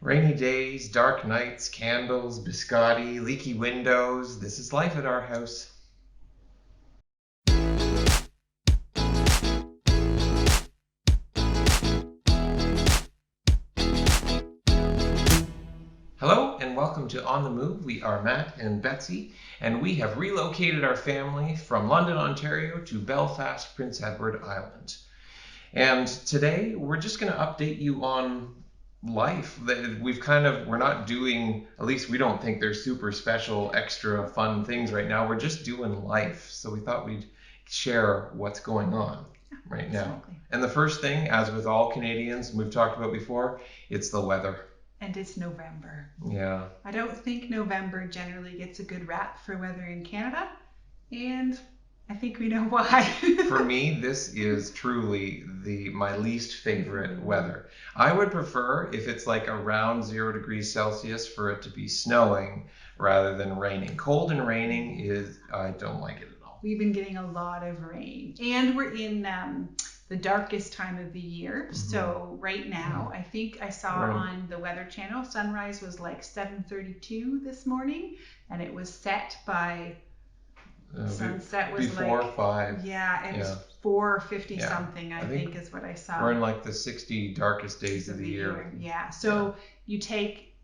Rainy days, dark nights, candles, biscotti, leaky windows. This is life at our house. Hello and welcome to On the Move. We are Matt and Betsy, and we have relocated our family from London, Ontario to Belfast, Prince Edward Island. And today we're just going to update you on life. That we're not doing, at least we don't think they're super special, extra fun things right now. We're just doing life. So we thought we'd share what's going on right now. Exactly. And the first thing, as with all Canadians, and we've talked about before, it's the weather. And it's November. Yeah. I don't think November generally gets a good rap for weather in Canada, and I think we know why. For me, this is truly my least favorite weather. I would prefer if it's like around 0 degrees Celsius for it to be snowing rather than raining. Cold and raining I don't like it at all. We've been getting a lot of rain, and we're in the darkest time of the year. Mm-hmm. So right now, I think I saw on the Weather Channel, sunrise was like 7:32 this morning, and it was set by sunset was before like 5. Yeah, it was 4:50 something. I think is what I saw. We're in like the 60 darkest days of the year. Yeah. So you take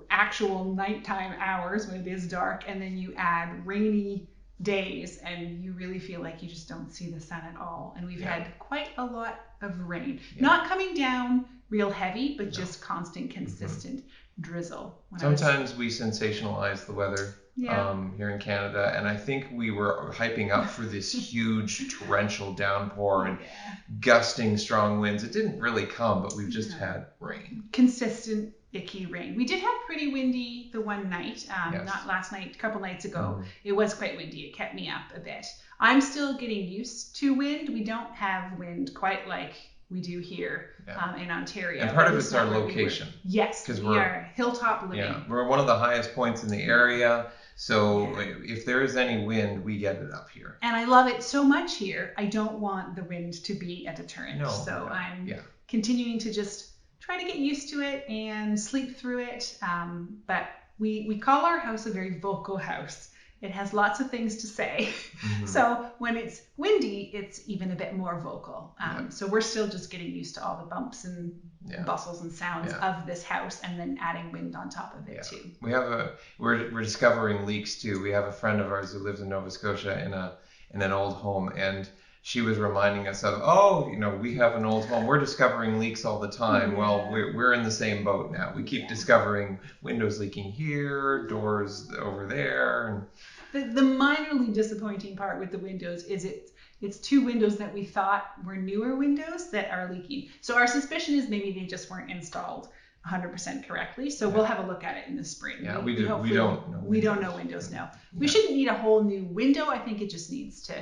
actual nighttime hours when it is dark, and then you add rainy days, and you really feel like you just don't see the sun at all. And we've had quite a lot of rain, not coming down real heavy, but just constant, consistent drizzle. Sometimes we sensationalize the weather here in Canada, and I think we were hyping up for this huge torrential downpour and gusting strong winds. It didn't really come, but we've just had rain. Consistent icky rain. We did have pretty windy the one night, not last night, a couple nights ago. It was quite windy. It kept me up a bit. I'm still getting used to wind. We don't have wind quite like we do here in Ontario. And part of it's our location. Yes, because we are hilltop living. Yeah, we're one of the highest points in the area. So if there is any wind, we get it up here. And I love it so much here. I don't want the wind to be a deterrent. I'm continuing to just try to get used to it and sleep through it. But we call our house a very vocal house. It has lots of things to say. Mm-hmm. So when it's windy, it's even a bit more vocal. So we're still just getting used to all the bumps and bustles and sounds of this house, and then adding wind on top of it too. We're discovering leaks too. We have a friend of ours who lives in Nova Scotia in an old home, and she was reminding us of, we have an old home. We're discovering leaks all the time. Yeah. Well, we're in the same boat now. We keep discovering windows leaking here, doors over there. The minorly disappointing part with the windows is it's two windows that we thought were newer windows that are leaking. So our suspicion is maybe they just weren't installed 100% correctly. So we'll have a look at it in the spring. Yeah, we don't know. We don't know windows now. We shouldn't need a whole new window. I think it just needs to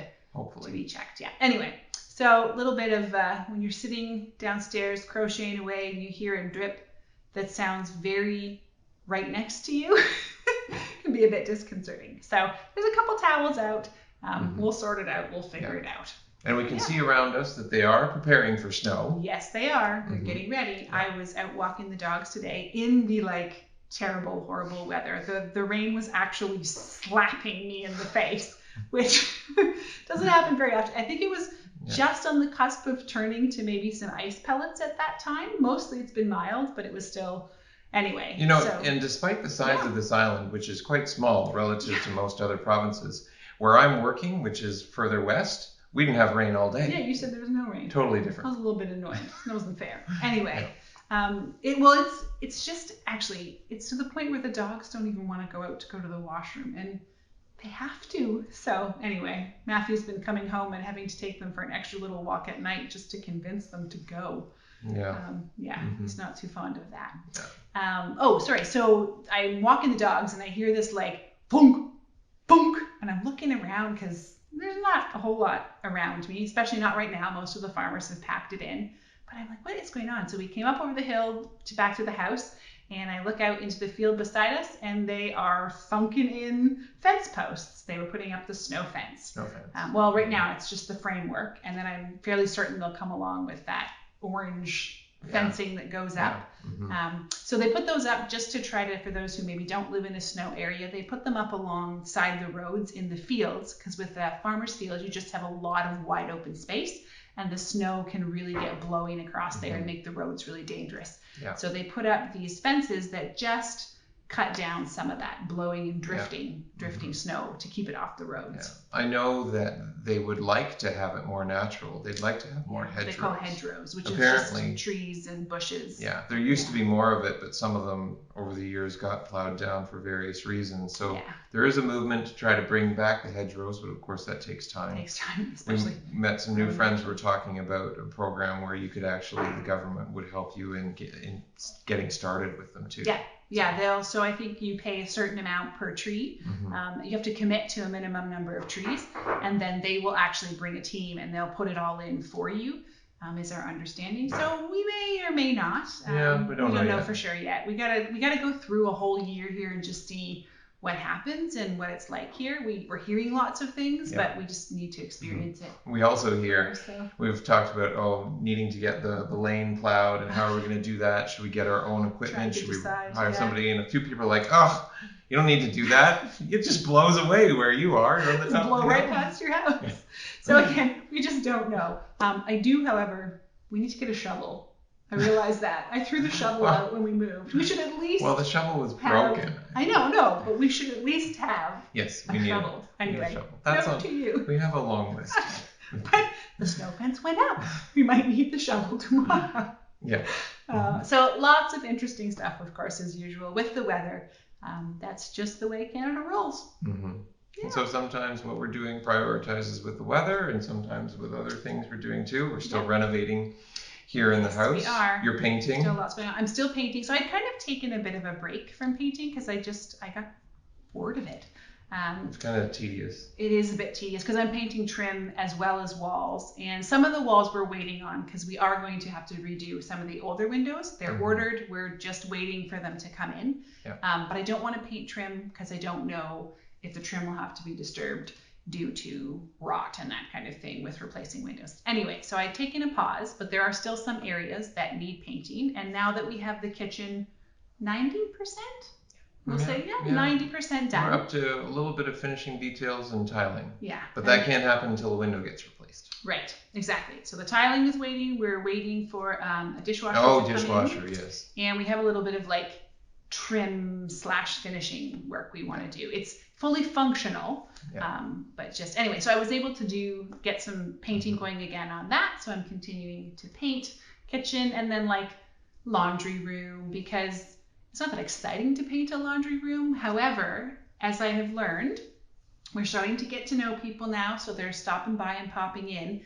be checked. Yeah. Anyway, so a little bit of when you're sitting downstairs crocheting away and you hear a drip that sounds very right next to you, it can be a bit disconcerting. So there's a couple towels out. We'll sort it out. We'll figure it out. And we can see around us that they are preparing for snow. Yes, they are. They're getting ready. Yeah. I was out walking the dogs today in the terrible, horrible weather. The rain was actually slapping me in the face, which doesn't happen very often. I think it was just on the cusp of turning to maybe some ice pellets at that time. Mostly it's been mild, but it was still, anyway. And despite the size of this island, which is quite small relative to most other provinces, where I'm working, which is further west, we didn't have rain all day. Yeah, you said there was no rain. Totally different. I was a little bit annoyed. That wasn't fair. Anyway. It's just actually, it's to the point where the dogs don't even want to go out to go to the washroom, and they have to. So anyway, Matthew's been coming home and having to take them for an extra little walk at night just to convince them to go. He's not too fond of that. So I'm walking the dogs and I hear this boonk, boonk, and I'm looking around because there's not a whole lot around me, especially not right now. Most of the farmers have packed it in. But I'm like, what is going on? So we came up over the hill back to the house, and I look out into the field beside us, and they are thunking in fence posts. They were putting up the snow fence. Right now it's just the framework, and then I'm fairly certain they'll come along with that orange fencing that goes up. So they put those up just to try to, for those who maybe don't live in a snow area, they put them up alongside the roads in the fields, because with a farmer's field, you just have a lot of wide open space, and the snow can really get blowing across there and make the roads really dangerous. So they put up these fences that just cut down some of that blowing and drifting snow to keep it off the roads. I know that they would like to have it more natural. They'd like to have more hedgerows. They call hedgerows, which is just trees and bushes. Yeah, there used to be more of it, but some of them over the years got plowed down for various reasons. So there is a movement to try to bring back the hedgerows, but of course that takes time. It takes time, especially. We met some new friends who were talking about a program where you could actually, the government would help you in getting started with them too. So I think you pay a certain amount per tree. You have to commit to a minimum number of trees, and then they will actually bring a team and they'll put it all in for you, is our understanding. So we may or may not. We don't know for sure yet. We gotta go through a whole year here and just see what happens and what it's like here. We're hearing lots of things, but we just need to experience it. We also hear, we've talked about needing to get the lane plowed, and how are we going to do that? Should we get our own equipment? Should we hire somebody? And a few people are like, oh, you don't need to do that. It just blows away where you are. You're on the top. Blow right past your house. So again, we just don't know. I do, however, we need to get a shovel. I realized that. I threw the shovel out when we moved. We should at least. Well, the shovel was broken. I know, but we should at least have a shovel. Anyway, that's up to you. We have a long list. But the snow fence went up. We might need the shovel tomorrow. So lots of interesting stuff, of course, as usual, with the weather. That's just the way Canada rolls. And so sometimes what we're doing prioritizes with the weather, and sometimes with other things we're doing too. We're still renovating here in the house. We are. You're painting. Still lots going on. I'm still painting. So I'd kind of taken a bit of a break from painting because I got bored of it. It's kind of tedious. It is a bit tedious because I'm painting trim as well as walls, and some of the walls we're waiting on because we are going to have to redo some of the older windows. They're ordered. We're just waiting for them to come in. But I don't want to paint trim because I don't know if the trim will have to be disturbed due to rot and that kind of thing with replacing windows. Anyway, so I'd taken a pause, but there are still some areas that need painting. And now that we have the kitchen 90%, we'll say 90% done. We're up to a little bit of finishing details and tiling. Yeah. But that can't happen until the window gets replaced. Right, exactly. So the tiling is waiting. We're waiting for a dishwasher to dishwasher, come in. Yes. And we have a little bit of like trim/finishing work we want to do. It's fully functional, but just anyway. So I was able to get some painting going again on that. So I'm continuing to paint kitchen and then like laundry room, because it's not that exciting to paint a laundry room. However, as I have learned, we're starting to get to know people now, so they're stopping by and popping in.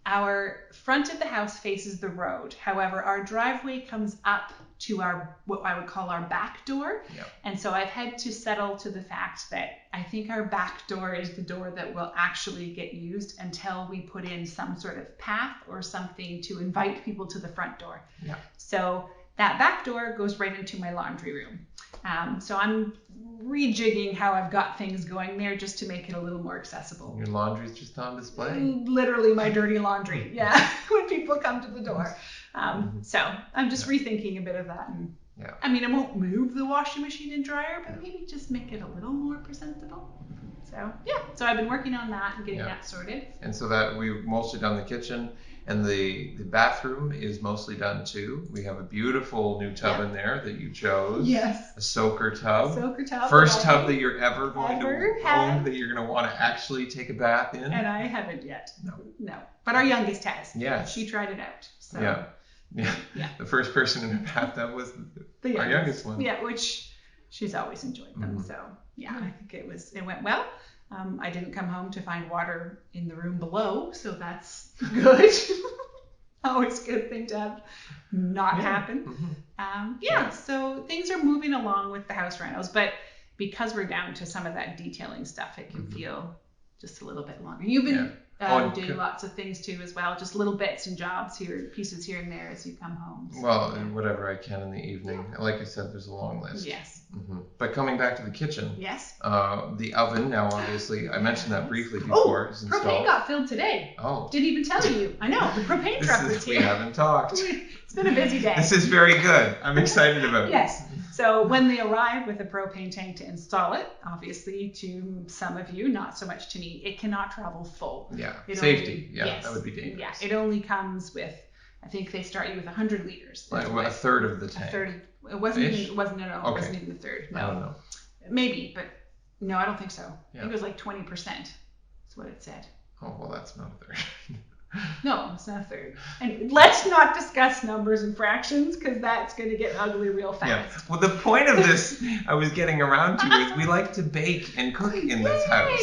Our front of the house faces the road. However, our driveway comes up to what I would call our back door. And so I've had to settle to the fact that I think our back door is the door that will actually get used until we put in some sort of path or something to invite people to the front door. So that back door goes right into my laundry room. So I'm rejigging how I've got things going there just to make it a little more accessible. Your laundry's just on display. Literally my dirty laundry, when people come to the door. So I'm just rethinking a bit of that. And I mean, I won't move the washing machine and dryer, but maybe just make it a little more presentable. So so I've been working on that and getting that sorted. And so that we've mostly done the kitchen, and the bathroom is mostly done too. We have a beautiful new tub in there that you chose. Yes. A soaker tub. Tub. First tub that you're ever going to own that you're going to want to actually take a bath in. And I haven't yet. No. But our youngest has. Yes. She tried it out. So. Yeah. The first person in the bathtub was our youngest one. Yeah, which she's always enjoyed them. So I think it went well. I didn't come home to find water in the room below, so that's good. Always a good thing to have not happen. So things are moving along with the house renos, but because we're down to some of that detailing stuff, it can feel just a little bit longer. You've been Doing lots of things too as well, just little bits and jobs here, pieces here and there as you come home. So, well, whatever I can in the evening. Like I said, there's a long list. Yes. But coming back to the kitchen. Yes. The oven now, obviously, I mentioned that briefly before. Is installed. Propane got filled today. Oh. Didn't even tell you. I know, the propane truck was here. We haven't talked. It's been a busy day. This is very good. I'm excited about Yes. So when they arrive with a propane tank to install it, obviously to some of you, not so much to me, it cannot travel full. Yeah. Safety. That would be dangerous. Yeah. It only comes with, I think they start you with 100 liters. Like a third of the tank. A third. It wasn't even a third. No. I don't know. Maybe, but no, I don't think so. Yeah. I think it was like 20%. That's what it said. Oh, well, that's not a third. No, it's not a third. And let's not discuss numbers and fractions because that's going to get ugly real fast. Yeah. Well, the point of this I was getting around to is we like to bake and cook in this house.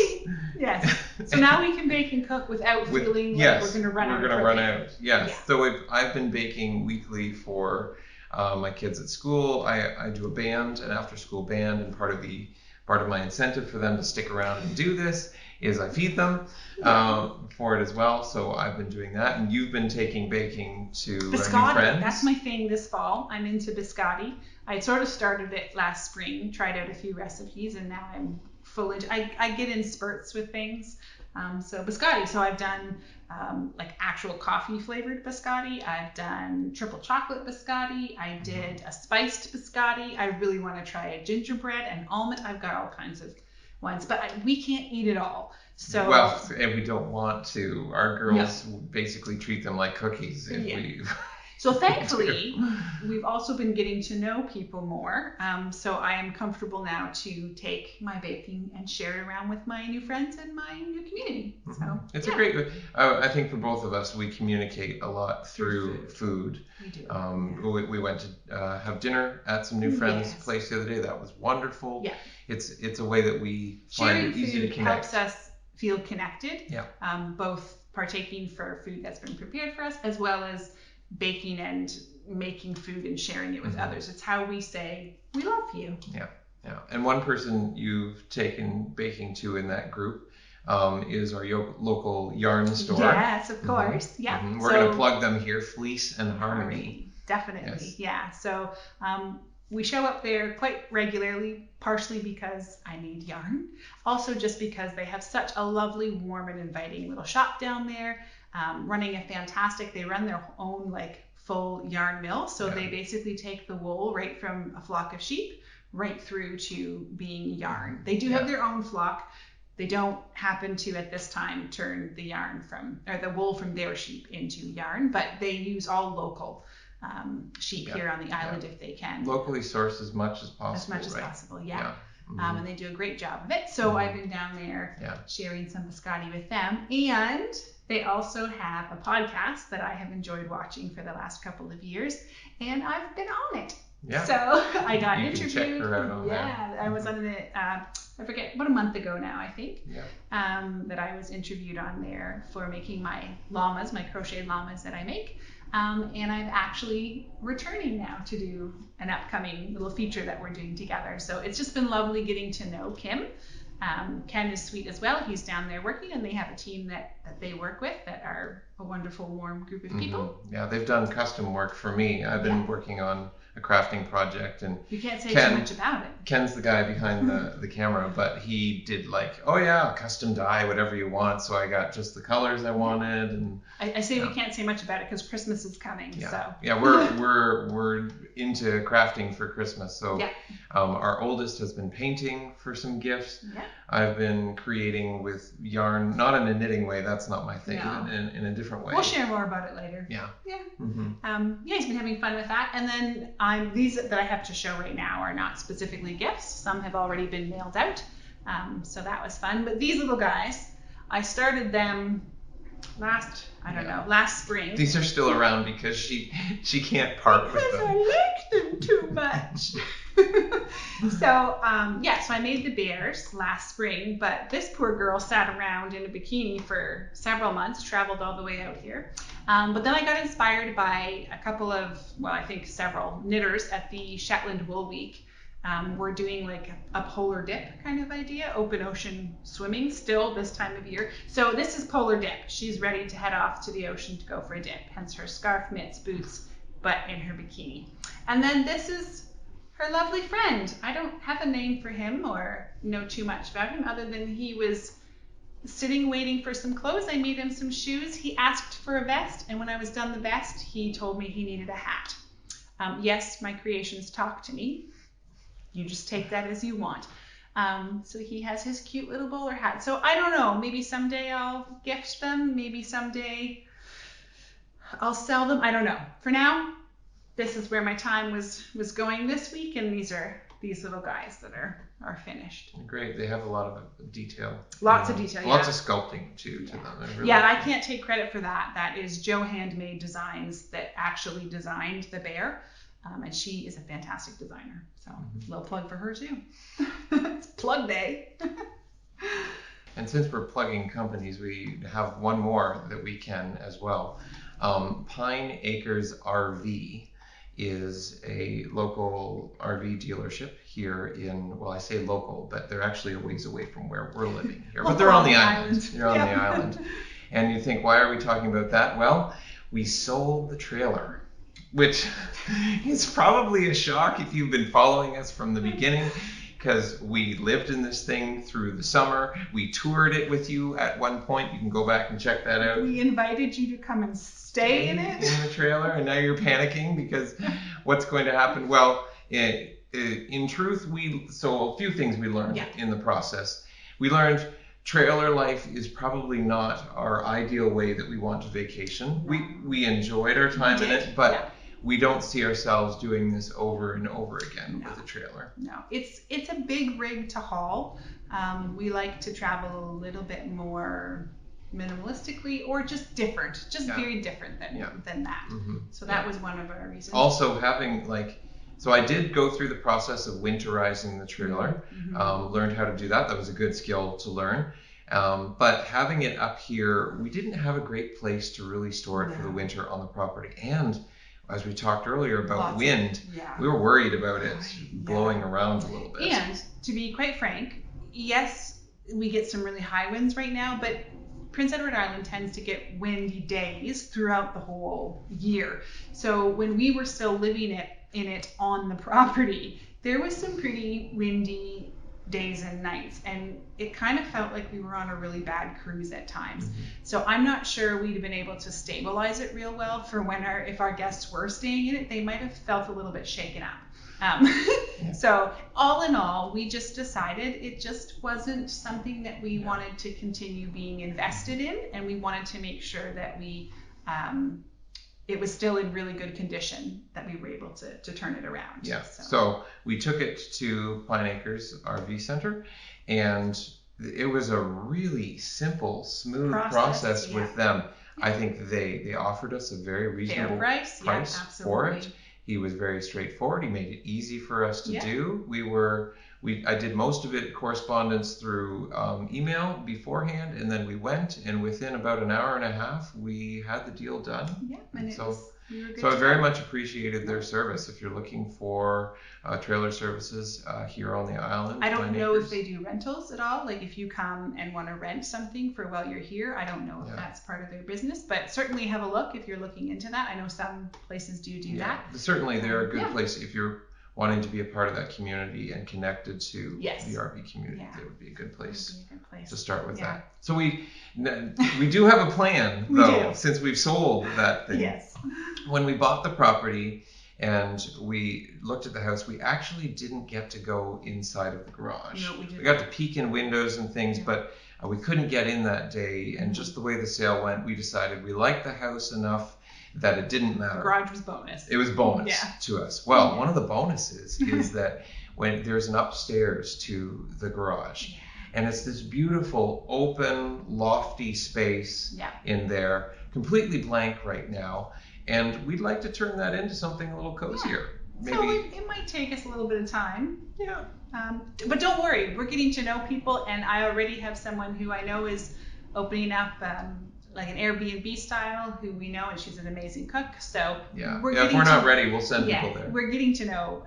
Yes. So now we can bake and cook without feeling like we're going to run out. We're going to run out. Yes. Yeah. So I've been baking weekly for my kids at school. I do a band, an after-school band, and part of my incentive for them to stick around and do this is I feed them for it as well. So I've been doing that, and you've been taking baking to new friends. That's my thing this fall. I'm into biscotti. I sort of started it last spring, tried out a few recipes, and now I'm full into. I get in spurts with things. So biscotti. So I've done like actual coffee flavored biscotti. I've done triple chocolate biscotti. I did a spiced biscotti. I really want to try a gingerbread and almond. I've got all kinds of ones, but we can't eat it all. So and we don't want to. Our girls basically treat them like cookies if we. So thankfully, we've also been getting to know people more. So I am comfortable now to take my baking and share it around with my new friends and my new community. So it's a great. I think for both of us, we communicate a lot through food. We do. We went to have dinner at some new friends' place the other day. That was wonderful. Yeah. It's a way that we find it easy to connect. Helps us feel connected. Yeah. Both partaking for food that's been prepared for us, as well as baking and making food and sharing it with others. It's how we say we love you. Yeah. And one person you've taken baking to in that group is our local yarn store. Yes, of course. Yeah. We're going to plug them here, Fleece and Harmony. Definitely. Yes. Yeah. So we show up there quite regularly, partially because I need yarn, also just because they have such a lovely, warm and inviting little shop down there. Running they run their own like full yarn mill. So they basically take the wool right from a flock of sheep right through to being yarn. They do have their own flock. They don't happen to at this time turn the wool from their sheep into yarn, but they use all local sheep here on the island if they can. Locally sourced as much as possible. As much as possible, yeah. And they do a great job of it. So I've been down there sharing some biscotti with them. And they also have a podcast that I have enjoyed watching for the last couple of years. And I've been on it. Yeah. So I got interviewed. Can check her out on there. I was on it, I forget, about a month ago now, I think, that I was interviewed on there for making my llamas, my crocheted llamas that I make. And I'm actually returning now to do an upcoming little feature that we're doing together. So it's just been lovely getting to know Kim. Ken is sweet as well. He's down there working, and they have a team that they work with that are a wonderful, warm group of people. Yeah, they've done custom work for me. I've been working on a crafting project, and you can't say too much about it. Ken's the guy behind the camera, but he did custom dye, whatever you want. So I got just the colors I wanted, and I say we can't say much about it because Christmas is coming. Yeah, we're into crafting for Christmas. So our oldest has been painting for some gifts. Yeah. I've been creating with yarn, not in a knitting way. That's not my thing. No. In a different way. We'll share more about it later. Yeah. Yeah. He's been having fun with that, and then these that I have to show right now are not specifically gifts. Some have already been mailed out, so that was fun. But these little guys, I started them last spring. These are still around because she can't part with them. Because I like them too much. So I made the bears last spring, but this poor girl sat around in a bikini for several months, traveled all the way out here. But then I got inspired by a couple of, several knitters at the Shetland Wool Week We're doing like a polar dip kind of idea, open ocean swimming still this time of year. So this is polar dip. She's ready to head off to the ocean to go for a dip, hence her scarf, mitts, boots, but in her bikini. And then this is her lovely friend. I don't have a name for him or know too much about him other than he was sitting waiting for some clothes. I made him some shoes. He asked for a vest, and when I was done the vest, he told me he needed a hat. Yes, my creations talk to me. You just take that as you want. So he has his cute little bowler hat. So I don't know, maybe someday I'll gift them, maybe someday I'll sell them. I don't know. For now, this is where my time was going this week, and these are these little guys that are finished. Great. They have a lot of detail. Lots of detail, Lots of sculpting too to them. Really I can't take credit for that. That is Joe Handmade Designs that actually designed the bear. And she is a fantastic designer. So little plug for her too. It's plug day. And since we're plugging companies, we have one more that we can as well. Pine Acres RV is a local RV dealership here in, well, I say local, but they're actually a ways away from where we're living here. But they're on the island. They're on the island. And you think, why are we talking about that? Well, we sold the trailer, which is probably a shock if you've been following us from the beginning, because we lived in this thing through the summer. We toured it with you at one point. You can go back and check that out. We invited you to come and stay in it. In the trailer, and now you're panicking because what's going to happen? Well, in truth, so a few things we learned in the process. We learned trailer life is probably not our ideal way that we want to vacation. We enjoyed our time in it, but we don't see ourselves doing this over and over again with a trailer. No, it's a big rig to haul. We like to travel a little bit more minimalistically or just different, very different than that. So that was one of our reasons. Also having so I did go through the process of winterizing the trailer, learned how to do that. That was a good skill to learn. But having it up here, we didn't have a great place to really store it for the winter on the property. And as we talked earlier about wind, we were worried about it blowing around a little bit. And to be quite frank, yes, we get some really high winds right now, but Prince Edward Island tends to get windy days throughout the whole year. So when we were still living in it on the property, there was some pretty windy days and nights, and it kind of felt like we were on a really bad cruise at times. So I'm not sure we'd have been able to stabilize it real well for if our guests were staying in it. They might have felt a little bit shaken up. So all in all, we just decided it just wasn't something that we wanted to continue being invested in, and we wanted to make sure that it was still in really good condition, that we were able to turn it around. So we took it to Pine Acres RV Center, and it was a really simple, smooth process with them. I think they offered us a very reasonable price for it. He was very straightforward. He made it easy for us to do. I did most of it correspondence through email beforehand, and then we went, and within about an hour and a half, we had the deal done. So I very much appreciated their service. If you're looking for trailer services here on the island. I don't know if they do rentals at all. Like if you come and want to rent something for while you're here, I don't know if that's part of their business, but certainly have a look if you're looking into that. I know some places do that. Certainly they're a good place if you're wanting to be a part of that community and connected to the RV community. That would be a good place to start with that. So we do have a plan though, since we've sold that thing. When we bought the property and we looked at the house, we actually didn't get to go inside of the garage. No, we didn't. We got to peek in windows and things, but we couldn't get in that day. And just the way the sale went, we decided we liked the house enough that it didn't matter. The garage was bonus. It was bonus to us. Well, one of the bonuses is that when there's an upstairs to the garage, and it's this beautiful, open, lofty space in there, completely blank right now, and we'd like to turn that into something a little cozier. Maybe. So it might take us a little bit of time. But don't worry, we're getting to know people, and I already have someone who I know is opening up like an Airbnb style who we know, and she's an amazing cook. So if we're not ready, we'll send people there. We're getting to know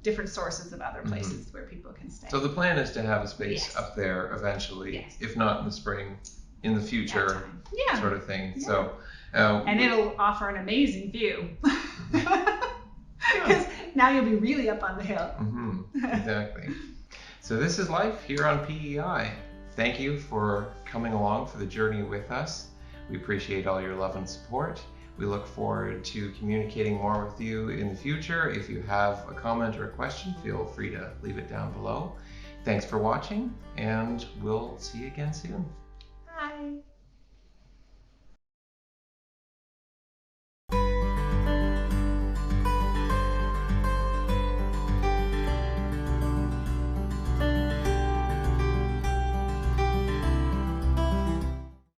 different sources of other places where people can stay. So the plan is to have a space up there eventually, if not in the spring, in the future, sort of thing. Yeah. So and it'll offer an amazing view. Because now you'll be really up on the hill. Exactly. So this is life here on PEI. Thank you for coming along for the journey with us. We appreciate all your love and support. We look forward to communicating more with you in the future. If you have a comment or a question, feel free to leave it down below. Thanks for watching, and we'll see you again soon. Bye.